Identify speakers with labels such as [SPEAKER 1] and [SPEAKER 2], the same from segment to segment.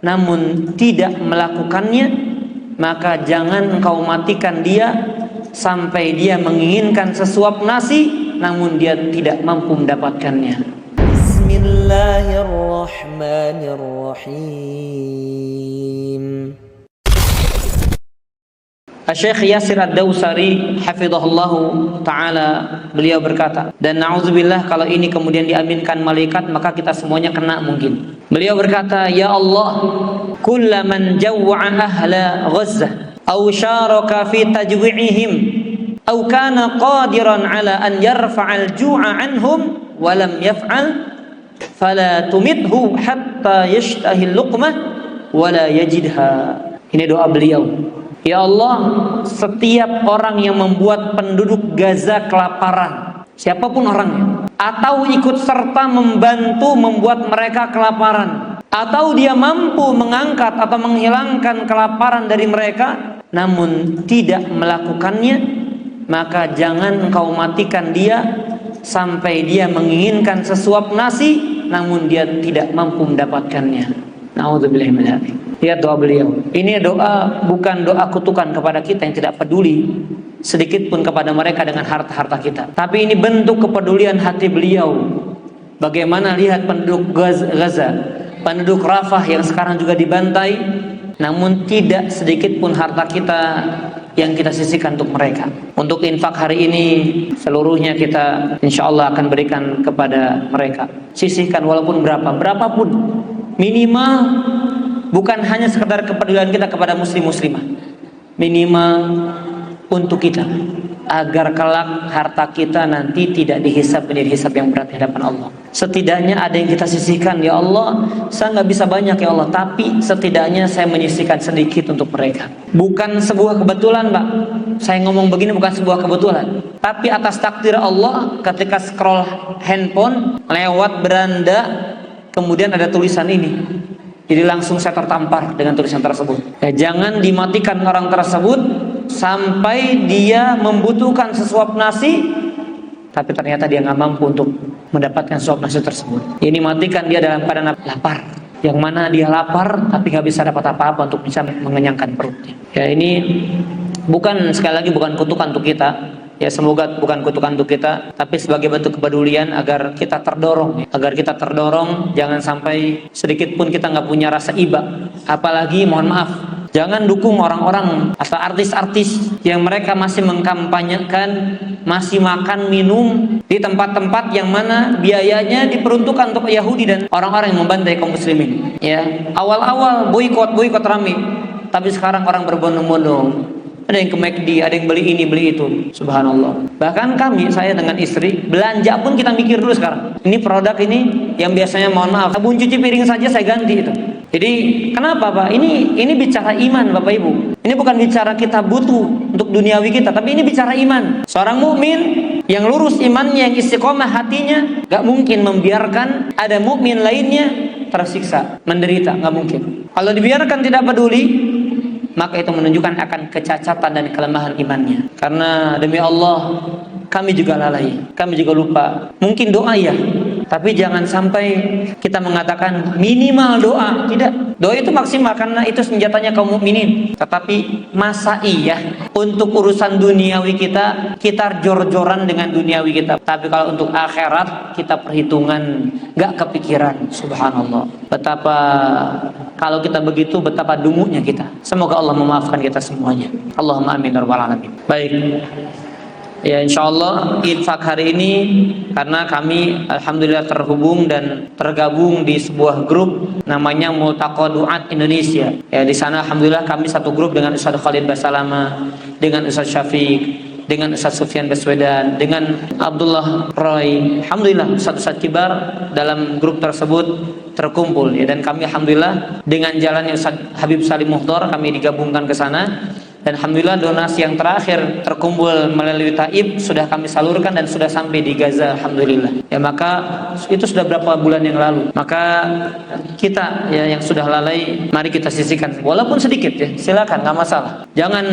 [SPEAKER 1] namun tidak melakukannya, maka jangan engkau matikan dia sampai dia menginginkan sesuap nasi namun dia tidak mampu mendapatkannya. Bismillahirrahmanirrahim. Syekh Yasir Ad-Dawsari hafizahullahu ta'ala, beliau berkata, dan na'udzubillah kalau ini kemudian diaminkan malaikat maka kita semuanya kena mungkin. Beliau berkata, ya Allah, kullaman jawwa'a ahla Ghazzah aw syaraka fi tajwi'ihim aw kana qadiran ala an yarfa'al ju'a anhum wa lam yaf'al fala tumithu hatta yashtahil luqmah wa la yajidha. Ini doa beliau. Ya Allah, setiap orang yang membuat penduduk Gaza kelaparan, siapapun orangnya, atau ikut serta membantu membuat mereka kelaparan, atau dia mampu mengangkat atau menghilangkan kelaparan dari mereka, namun tidak melakukannya, maka jangan engkau matikan dia sampai dia menginginkan sesuap nasi, namun dia tidak mampu mendapatkannya. Na'udzubillah min dzalik. Lihat doa beliau. Ini doa bukan doa kutukan kepada kita yang tidak peduli sedikit pun kepada mereka dengan harta-harta kita. Tapi ini bentuk kepedulian hati beliau. Bagaimana lihat penduduk Gaza, penduduk Rafah yang sekarang juga dibantai, namun tidak sedikit pun harta kita yang kita sisihkan untuk mereka. Untuk infak hari ini seluruhnya kita insyaallah akan berikan kepada mereka. Sisihkan walaupun berapapun, minimal bukan hanya sekedar kepedulian kita kepada muslim-muslimah, minimal untuk kita, agar kelak harta kita nanti tidak dihisab menjadi hisab yang berat di hadapan Allah. Setidaknya ada yang kita sisihkan. Ya Allah, saya nggak bisa banyak ya Allah, tapi setidaknya saya menyisihkan sedikit untuk mereka. Bukan sebuah kebetulan, Pak. Saya ngomong begini bukan sebuah kebetulan, tapi atas takdir Allah. Ketika scroll handphone lewat beranda, kemudian ada tulisan ini, jadi langsung saya tertampar dengan tulisan tersebut. Ya, jangan dimatikan orang tersebut sampai dia membutuhkan sesuap nasi, tapi ternyata dia nggak mampu untuk mendapatkan sesuap nasi tersebut. Ini matikan dia dalam keadaan lapar, yang mana dia lapar tapi nggak bisa dapat apa-apa untuk bisa mengenyangkan perutnya. Ya, ini bukan, sekali lagi bukan kutukan untuk kita. Ya, semoga bukan kutukan untuk kita, tapi sebagai bentuk kepedulian agar kita terdorong, jangan sampai sedikit pun kita nggak punya rasa iba. Apalagi mohon maaf, jangan dukung orang-orang atau artis-artis yang mereka masih mengkampanyekan, masih makan minum di tempat-tempat yang mana biayanya diperuntukkan untuk Yahudi dan orang-orang yang membantai kaum muslimin. Ya, awal-awal boikot rame, tapi sekarang orang berbondong-bondong. Ada yang ke McD, ada yang beli ini, beli itu. Subhanallah. Bahkan saya dengan istri, belanja pun kita mikir dulu sekarang. Ini produk ini yang biasanya mohon maaf, sabun cuci piring saja saya ganti itu. Jadi kenapa Pak? Ini bicara iman Bapak Ibu. Ini bukan bicara kita butuh untuk duniawi kita, tapi ini bicara iman. Seorang mukmin yang lurus imannya, yang istiqomah hatinya, gak mungkin membiarkan ada mukmin lainnya tersiksa, menderita, gak mungkin. Kalau dibiarkan tidak peduli, maka itu menunjukkan akan kecacatan dan kelemahan imannya. Karena demi Allah, kami juga lalai, kami juga lupa. Mungkin doa ya, tapi jangan sampai kita mengatakan minimal doa. Tidak, doa itu maksimal karena itu senjatanya kaum mukminin. Tetapi masa iya untuk urusan duniawi kita jor-joran dengan duniawi kita. Tapi kalau untuk akhirat kita perhitungan, gak kepikiran. Subhanallah. Betapa kalau kita begitu, betapa dungunya kita. Semoga Allah memaafkan kita semuanya. Allahumma amin ya rabbal alamin. Baik. Ya, insyaallah infak hari ini, karena kami alhamdulillah terhubung dan tergabung di sebuah grup namanya Multaqa Duat Indonesia. Ya, di sana alhamdulillah kami satu grup dengan Ustaz Khalid Basalama, dengan Ustaz Syafiq, dengan Ustaz Sufyan Baswedan, dengan Abdullah Roy. Alhamdulillah Ustaz kibar dalam grup tersebut terkumpul ya, dan kami alhamdulillah dengan jalannya Ustaz Habib Salim Mukhtar kami digabungkan ke sana. Dan alhamdulillah donasi yang terakhir terkumpul melalui Taib sudah kami salurkan dan sudah sampai di Gaza, alhamdulillah. Ya, maka itu sudah berapa bulan yang lalu. Maka kita ya yang sudah lalai, mari kita sisihkan walaupun sedikit ya, silakan, nggak masalah. Jangan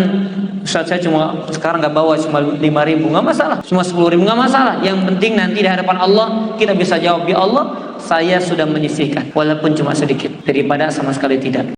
[SPEAKER 1] Ustaz, saya cuma sekarang nggak bawa, cuma 5.000, nggak masalah. Cuma 10.000, nggak masalah. Yang penting nanti di hadapan Allah kita bisa jawab, ya Allah, saya sudah menyisihkan walaupun cuma sedikit, daripada sama sekali tidak.